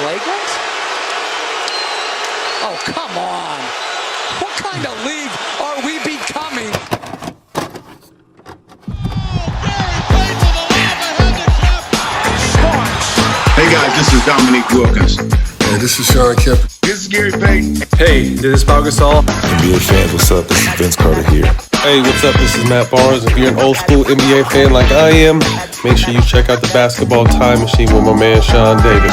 flagrant? Oh, come on. What kind of league are we becoming? Hey guys, this is Dominique Wilkins. Hey, this is Sean Kemp. This is Gary Payton. Hey, this is Pau Gasol. NBA fans, what's up? This is Vince Carter here. Hey, what's up? This is Matt Barnes. If you're an old school NBA fan like I am, make sure you check out the Basketball Time Machine with my man Sean David.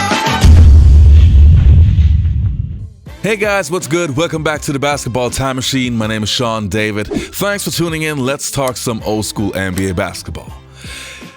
Hey guys, what's good? Welcome back to the Basketball Time Machine. My name is Sean David. Thanks for tuning in. Let's talk some old school NBA basketball.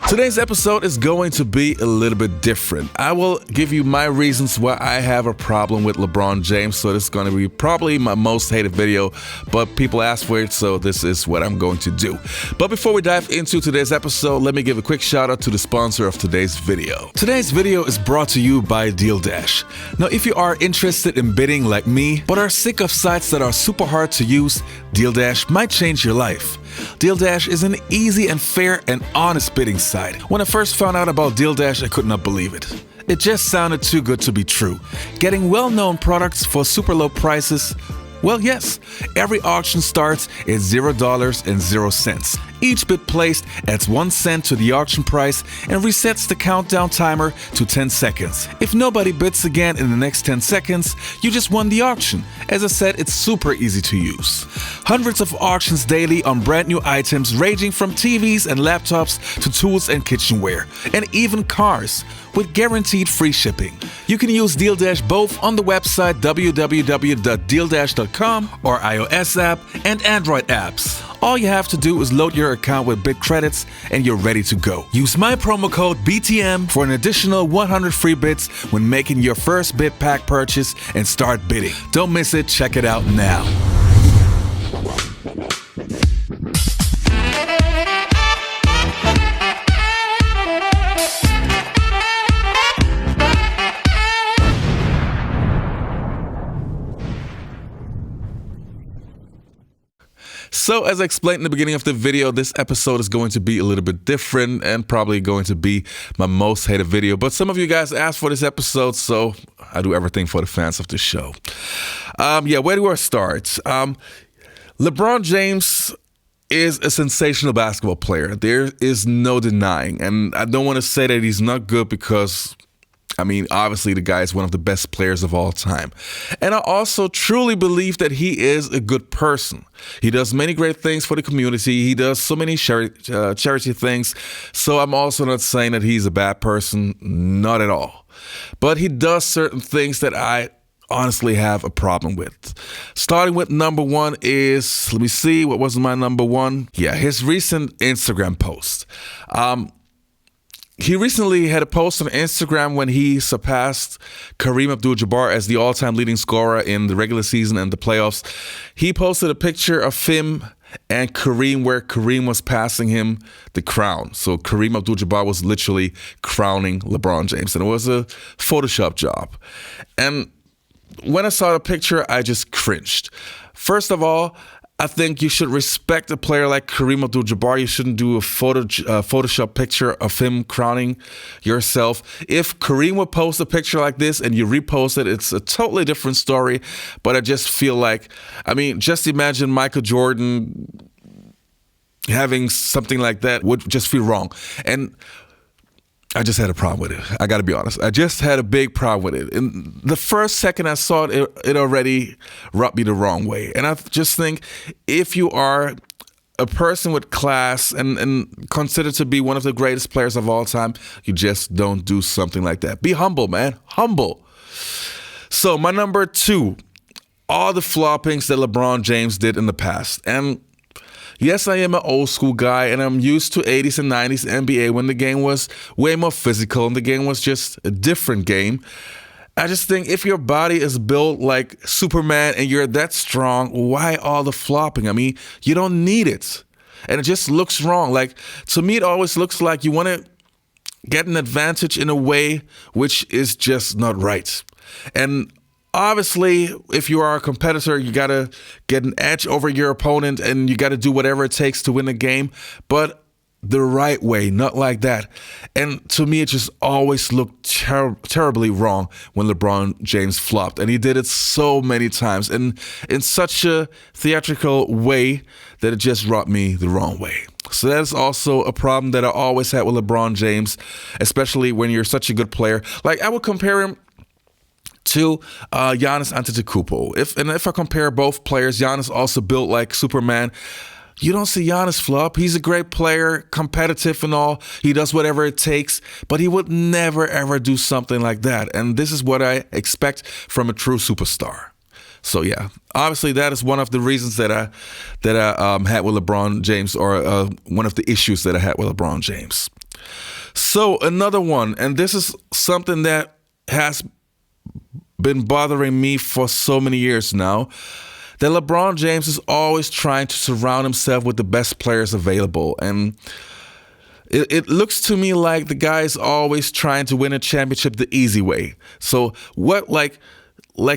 Today's episode is going to be a little bit different. I will give you my reasons why I have a problem with LeBron James, so this is going to be probably my most hated video, but people asked for it, so this is what I'm going to do. But before we dive into today's episode, let me give a quick shout out to the sponsor of today's video. Today's video is brought to you by DealDash. Now, if you are interested in bidding like me, but are sick of sites that are super hard to use, DealDash might change your life. DealDash is an easy and fair and honest bidding site. When I first found out about DealDash, I could not believe it. It just sounded too good to be true. Getting well-known products for super low prices? Well, yes. Every auction starts at $0.00. Each bid placed adds 1 cent to the auction price and resets the countdown timer to 10 seconds. If nobody bids again in the next 10 seconds, you just won the auction. As I said, it's super easy to use. Hundreds of auctions daily on brand new items ranging from TVs and laptops to tools and kitchenware, and even cars, with guaranteed free shipping. You can use DealDash both on the website www.dealdash.com or iOS app and Android apps. All you have to do is load your account with bid credits and you're ready to go. Use my promo code BTM for an additional 100 free bits when making your first bid pack purchase and start bidding. Don't miss it. Check it out now. So, as I explained in the beginning of the video, this episode is going to be a little bit different and probably going to be my most hated video. But some of you guys asked for this episode, so I do everything for the fans of the show. Where do I start? LeBron James is a sensational basketball player. There is no denying. And I don't want to say that he's not good because, obviously the guy is one of the best players of all time. And I also truly believe that he is a good person. He does many great things for the community. He does so many charity things. So I'm also not saying that he's a bad person, not at all. But he does certain things that I honestly have a problem with. Starting with number one is, let me see, what was my number one? Yeah, his recent Instagram post. He recently had a post on Instagram when he surpassed Kareem Abdul-Jabbar as the all-time leading scorer in the regular season and the playoffs. He posted a picture of him and Kareem where Kareem was passing him the crown. So Kareem Abdul-Jabbar was literally crowning LeBron James, and it was a Photoshop job. And when I saw the picture, I just cringed. First of all, I think you should respect a player like Kareem Abdul-Jabbar. You shouldn't do a Photoshop picture of him crowning yourself. If Kareem would post a picture like this and you repost it, it's a totally different story. But I just feel like, just imagine Michael Jordan having something like that would just feel wrong. And I just had a problem with it. I got to be honest. I just had a big problem with it. And the first second I saw it, it already rubbed me the wrong way. And I just think if you are a person with class and considered to be one of the greatest players of all time, you just don't do something like that. Be humble, man. Humble. So my number two, all the floppings that LeBron James did in the past. And yes, I am an old school guy, and I'm used to 80s and 90s NBA when the game was way more physical and the game was just a different game. I just think if your body is built like Superman and you're that strong, why all the flopping? You don't need it. And it just looks wrong. Like, to me, it always looks like you want to get an advantage in a way which is just not right. And obviously, if you are a competitor, you got to get an edge over your opponent and you got to do whatever it takes to win the game. But the right way, not like that. And to me, it just always looked terribly wrong when LeBron James flopped. And he did it so many times and in such a theatrical way that it just rubbed me the wrong way. So that's also a problem that I always had with LeBron James, especially when you're such a good player. Like, I would compare him to Giannis Antetokounmpo. If I compare both players, Giannis also built like Superman. You don't see Giannis flop. He's a great player, competitive and all. He does whatever it takes, but he would never, ever do something like that. And this is what I expect from a true superstar. So, yeah, obviously that is one of the reasons that I had with LeBron James, or one of the issues that I had with LeBron James. So another one, and this is something that has been bothering me for so many years now, that LeBron James is always trying to surround himself with the best players available. And it looks to me like the guy is always trying to win a championship the easy way. So what, like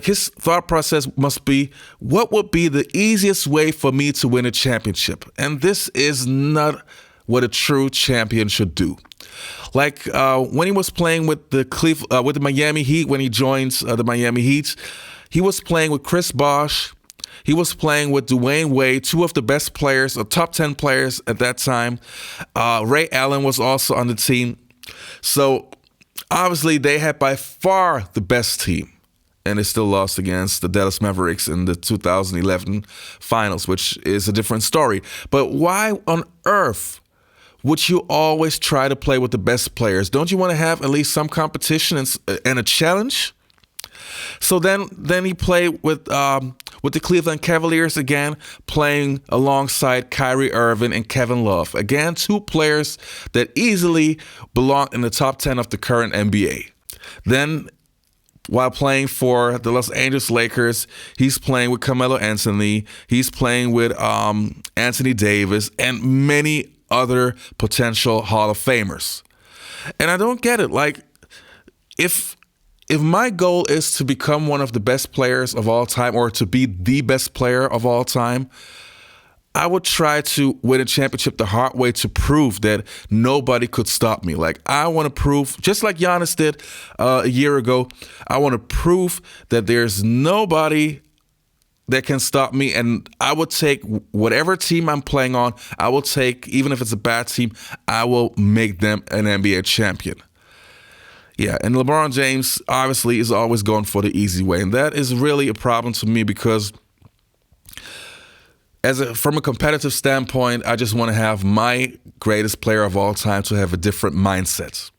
his thought process must be, what would be the easiest way for me to win a championship? And this is not what a true champion should do. Like when he was playing with the Miami Heat, when he joined the Miami Heat, he was playing with Chris Bosh. He was playing with Dwayne Wade, two of the best players, top 10 players at that time. Ray Allen was also on the team. So obviously they had by far the best team. And they still lost against the Dallas Mavericks in the 2011 finals, which is a different story. But why on earth would you always try to play with the best players? Don't you want to have at least some competition and a challenge? So then he played with the Cleveland Cavaliers again, playing alongside Kyrie Irving and Kevin Love. Again, two players that easily belong in the top 10 of the current NBA. Then, while playing for the Los Angeles Lakers, he's playing with Carmelo Anthony. He's playing with Anthony Davis and many other potential Hall of Famers. And I don't get it. Like, if my goal is to become one of the best players of all time, or to be the best player of all time, I would try to win a championship the hard way to prove that nobody could stop me. Like, I want to prove, just like Giannis did a year ago, I want to prove that there's nobody that can stop me. And I would take whatever team I'm playing on, I will take, even if it's a bad team, I will make them an NBA champion. Yeah, and LeBron James obviously is always going for the easy way. And that is really a problem to me because from a competitive standpoint, I just want to have my greatest player of all time to have a different mindset.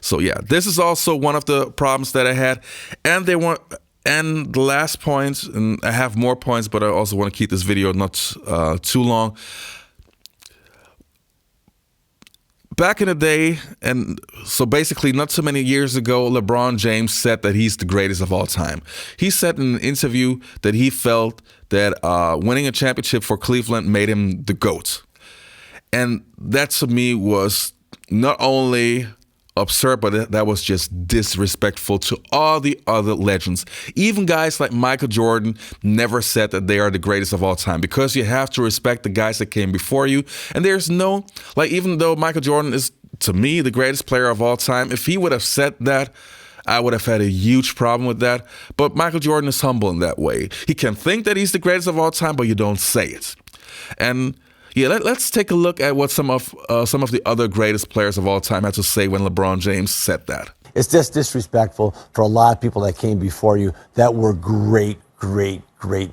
So yeah, this is also one of the problems that I had. And the last point, and I have more points, but I also want to keep this video not too long. Back in the day, and so basically not so many years ago, LeBron James said that he's the greatest of all time. He said in an interview that he felt that winning a championship for Cleveland made him the GOAT. And that to me was not only absurd, but that was just disrespectful to all the other legends. Even guys like Michael Jordan never said that they are the greatest of all time, because you have to respect the guys that came before you. And there's no, like, even though Michael Jordan is, to me, the greatest player of all time, if he would have said that, I would have had a huge problem with that. But Michael Jordan is humble in that way. He can think that he's the greatest of all time, but you don't say it. And yeah, let's take a look at what some of the other greatest players of all time had to say when LeBron James said that. It's just disrespectful for a lot of people that came before you that were great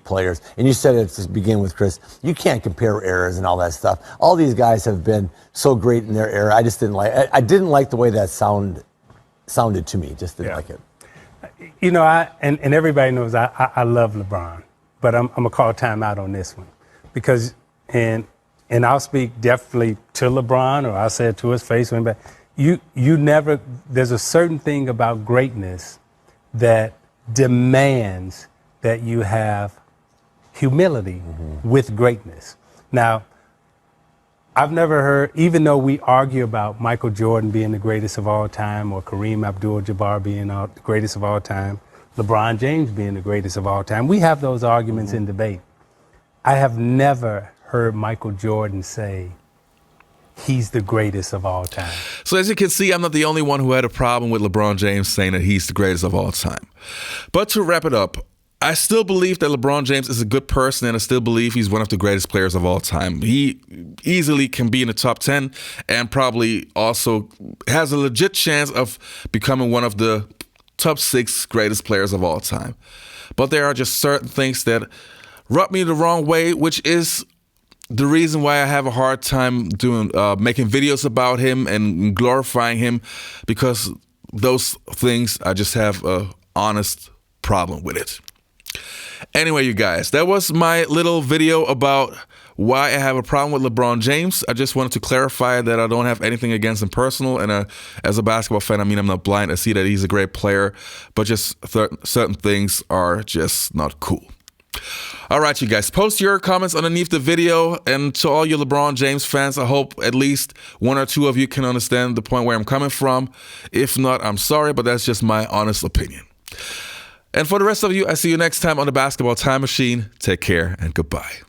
players. And you said it to begin with, Chris, you can't compare eras and all that stuff. All these guys have been so great in their era. I just didn't like the way that sounded to me. Just didn't like it. You know, and everybody knows I love LeBron, but I'm gonna call timeout on this one, because and I'll speak definitely to LeBron, or I'll say it to his face. You never, there's a certain thing about greatness that demands that you have humility with greatness. Now, I've never heard, even though we argue about Michael Jordan being the greatest of all time, or Kareem Abdul-Jabbar being the greatest of all time, LeBron James being the greatest of all time, we have those arguments in debate. I have never heard Michael Jordan say he's the greatest of all time. So as you can see, I'm not the only one who had a problem with LeBron James saying that he's the greatest of all time. But to wrap it up, I still believe that LeBron James is a good person, and I still believe he's one of the greatest players of all time. He easily can be in the top 10 and probably also has a legit chance of becoming one of the top 6 greatest players of all time. But there are just certain things that rub me the wrong way, which is the reason why I have a hard time doing making videos about him and glorifying him, because those things, I just have a honest problem with it. Anyway, you guys, that was my little video about why I have a problem with LeBron James. I just wanted to clarify that I don't have anything against him personal. And as a basketball fan, I mean, I'm not blind. I see that he's a great player, but just certain things are just not cool. All right, you guys, post your comments underneath the video. And to all your LeBron James fans, I hope at least one or two of you can understand the point where I'm coming from. If not, I'm sorry, but that's just my honest opinion. And for the rest of you, I see you next time on the Basketball Time Machine. Take care and goodbye.